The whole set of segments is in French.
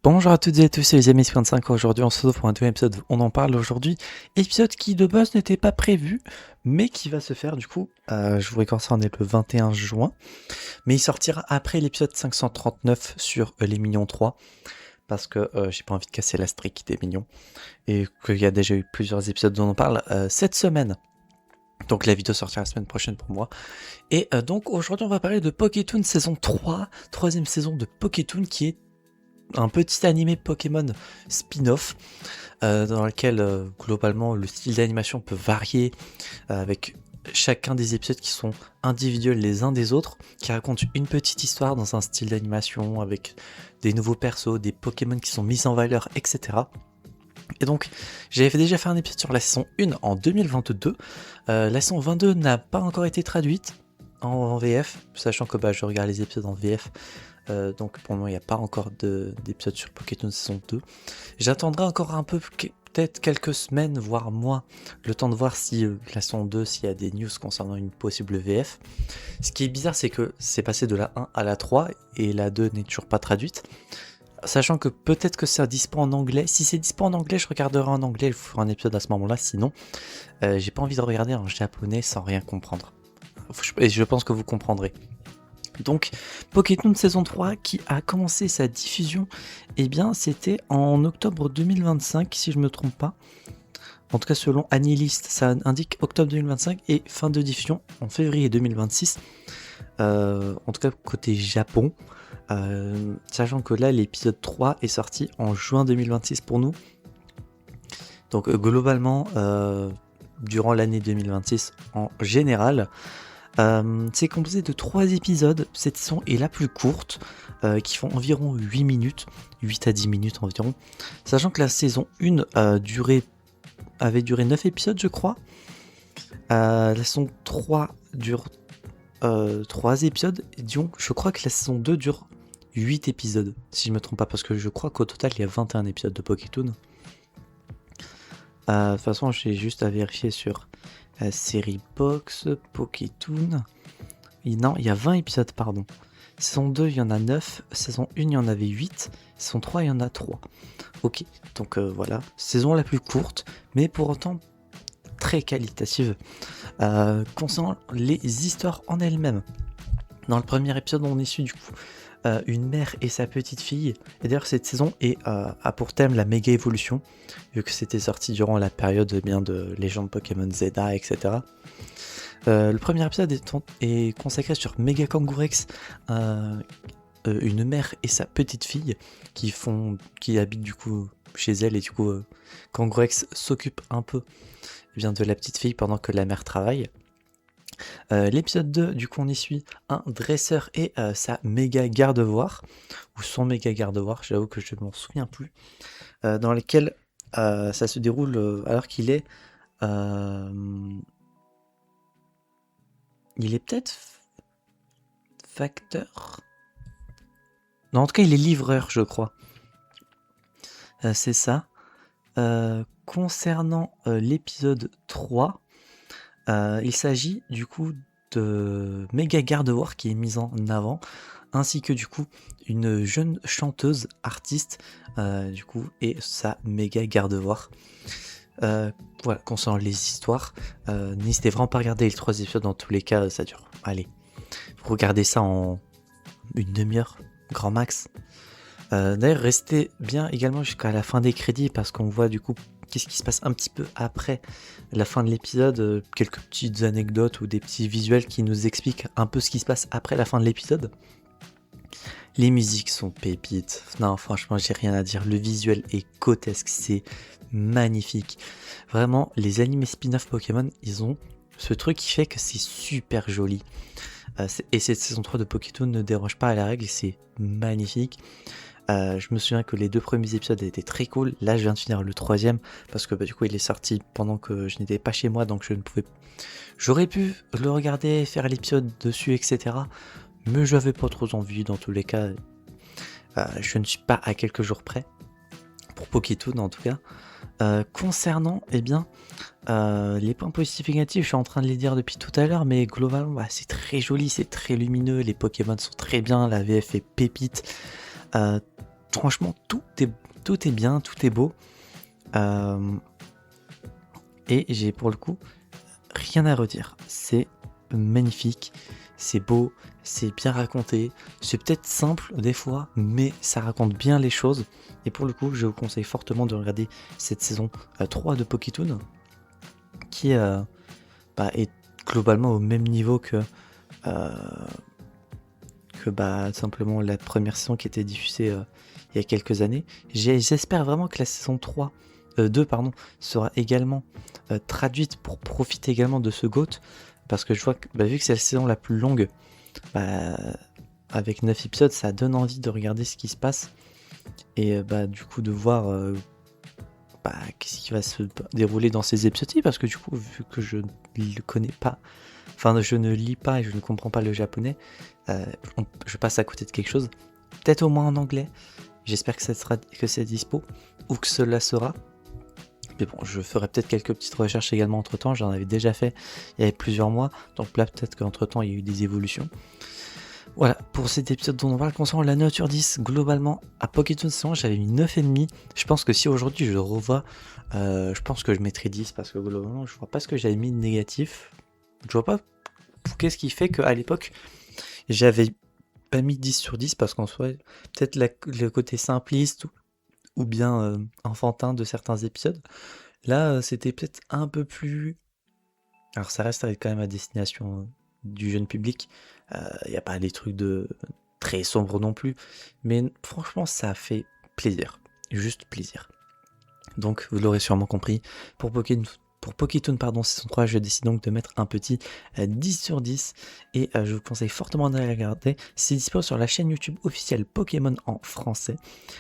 Bonjour à toutes et à tous, c'est les amis 55. Aujourd'hui, on se retrouve pour un nouvel épisode. On en parle aujourd'hui. Épisode qui de base n'était pas prévu, mais qui va se faire du coup. Je vous récorde ça, on est le 21 juin. Mais il sortira après l'épisode 539 sur les Mignons 3. Parce que j'ai pas envie de casser la streak des Mignons. Et qu'il y a déjà eu plusieurs épisodes dont on parle cette semaine. Donc la vidéo sortira la semaine prochaine pour moi. Et donc aujourd'hui, on va parler de Pokétoon saison 3. Troisième saison de Pokétoon qui est un petit animé Pokémon spin-off dans lequel globalement le style d'animation peut varier avec chacun des épisodes qui sont individuels les uns des autres, qui racontent une petite histoire dans un style d'animation avec des nouveaux persos, des Pokémon qui sont mis en valeur, etc. Et donc j'avais déjà fait un épisode sur la saison 1 en 2022. La saison 22 n'a pas encore été traduite en VF, sachant que je regarde les épisodes en VF. Donc pour le moment il n'y a pas encore d'épisode sur Pokétoon saison 2. J'attendrai encore un peu, peut-être quelques semaines, voire moins, le temps de voir si la saison 2, s'il y a des news concernant une possible VF. Ce qui est bizarre, c'est que c'est passé de la 1 à la 3 et la 2 n'est toujours pas traduite. Sachant que peut-être que c'est dispo en anglais. Si c'est dispo en anglais, je regarderai en anglais, je vous ferai un épisode à ce moment-là. Sinon, j'ai pas envie de regarder en japonais sans rien comprendre. Et je pense que vous comprendrez. Donc Pokétoon saison 3 qui a commencé sa diffusion, eh bien c'était en octobre 2025 si je me trompe pas. En tout cas selon Anilist, ça indique octobre 2025 et fin de diffusion en février 2026. En tout cas côté Japon, sachant que là l'épisode 3 est sorti en juin 2026 pour nous. Donc globalement, durant l'année 2026 en général, c'est composé de 3 épisodes. Cette saison est la plus courte, qui font environ 8 minutes, 8 à 10 minutes environ. Sachant que la saison 1 avait duré 9 épisodes, je crois. La saison 3 dure 3 épisodes. Et disons, je crois que la saison 2 dure 8 épisodes, si je me trompe pas, parce que je crois qu'au total, il y a 21 épisodes de Pokétoon. De toute façon, j'ai juste à vérifier sur série box, Pokétoon. Non, il y a 20 épisodes, pardon. Saison 2, il y en a 9. Saison 1, il y en avait 8. Saison 3, il y en a 3. Ok, donc voilà. Saison la plus courte, mais pour autant très qualitative. Concernant les histoires en elles-mêmes. Dans le premier épisode, on est su du coup une mère et sa petite fille. Et d'ailleurs, cette saison a pour thème la méga évolution, vu que c'était sorti durant la période de Légende Pokémon Zeta, etc. Le premier épisode est consacré sur Mega Kangourex, une mère et sa petite fille qui habitent du coup chez elle, et du coup Kangourex s'occupe un peu de la petite fille pendant que la mère travaille. L'épisode 2, du coup on y suit un dresseur et sa méga gardevoir, ou son méga gardevoir, j'avoue que je ne m'en souviens plus, dans lequel ça se déroule alors qu'il est... il est peut-être facteur. Non, en tout cas il est livreur, je crois. C'est ça. Concernant l'épisode 3, il s'agit du coup de Méga Gardevoir qui est mise en avant, ainsi que du coup une jeune chanteuse artiste du coup et sa Méga Gardevoir. Voilà, concernant les histoires, n'hésitez vraiment pas à regarder les 3 épisodes, dans tous les cas ça dure. Allez, regardez ça en une demi-heure, grand max. D'ailleurs, restez bien également jusqu'à la fin des crédits parce qu'on voit du coup qu'est-ce qui se passe un petit peu après la fin de l'épisode, quelques petites anecdotes ou des petits visuels qui nous expliquent un peu ce qui se passe après la fin de l'épisode. Les musiques sont pépites. Non, franchement, j'ai rien à dire. Le visuel est grotesque, c'est magnifique. Vraiment, les animés spin-off Pokémon, ils ont ce truc qui fait que c'est super joli. Et cette saison 3 de Pokétoon ne déroge pas à la règle, c'est magnifique. Je me souviens que les 2 premiers épisodes étaient très cool. Là je viens de finir le 3e parce que du coup il est sorti pendant que je n'étais pas chez moi, donc j'aurais pu le regarder, faire l'épisode dessus, etc. Mais j'avais pas trop envie. Dans tous les cas, je ne suis pas à quelques jours près pour Pokétoon en tout cas. Concernant les points positifs et négatifs, je suis en train de les dire depuis tout à l'heure, mais globalement c'est très joli, c'est très lumineux, les Pokémon sont très bien, la VF est pépite. franchement, tout est bien, tout est beau. Euh, et j'ai pour le coup rien à redire. C'est magnifique, c'est beau, c'est bien raconté. C'est peut-être simple des fois, mais ça raconte bien les choses. Et pour le coup, je vous conseille fortement de regarder cette saison 3 de Pokétoon, qui est globalement au même niveau euh, que simplement la première saison qui était diffusée il y a quelques années. J'espère vraiment que la saison 2 pardon, sera également traduite pour profiter également de ce GOAT, parce que je vois que vu que c'est la saison la plus longue, avec 9 épisodes, ça donne envie de regarder ce qui se passe et du coup de voir qu'est-ce qui va se dérouler dans ces épisodes, parce que du coup, vu que je ne connais pas, enfin je ne lis pas et je ne comprends pas le japonais, je passe à côté de quelque chose, peut-être au moins en anglais. J'espère que c'est dispo, ou que cela sera. Mais bon, je ferai peut-être quelques petites recherches également entre temps, j'en avais déjà fait il y avait plusieurs mois, donc là peut-être qu'entre temps il y a eu des évolutions. Voilà, pour cet épisode dont on parle concernant la note sur 10, globalement, à Pokétoon Saison, j'avais mis 9,5. Je pense que si aujourd'hui je le revois, je pense que je mettrai 10, parce que globalement, je vois pas ce que j'avais mis de négatif. Je vois pas qu'est-ce qui fait qu'à l'époque, j'avais pas mis 10 sur 10, parce qu'en soi, peut-être le côté simpliste ou bien enfantin de certains épisodes. Là, c'était peut-être un peu plus... Alors ça reste quand même à destination du jeune public. Il n'y a pas des trucs de très sombres non plus. Mais franchement, ça fait plaisir. Juste plaisir. Donc, vous l'aurez sûrement compris, pour Pokétoon saison 3, je décide donc de mettre un petit 10 sur 10. Et je vous conseille fortement d'aller regarder. C'est disponible sur la chaîne YouTube officielle Pokémon en français.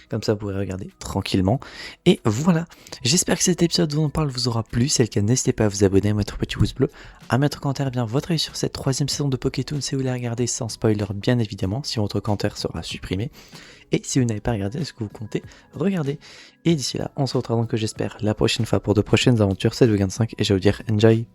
Comme ça, vous pourrez regarder tranquillement. Et voilà, j'espère que cet épisode dont on parle vous aura plu. Si c'est le cas, n'hésitez pas à vous abonner, à mettre un petit pouce bleu, à mettre en commentaire bien votre avis sur cette 3e saison de Pokétoon si vous voulez regarder sans spoiler, bien évidemment, si votre commentaire sera supprimé. Et si vous n'avez pas regardé, est-ce que vous comptez regarder? Et d'ici là, on se retrouvera donc, j'espère, la prochaine fois pour de prochaines aventures. C'est le 25 et je vais vous dire enjoy!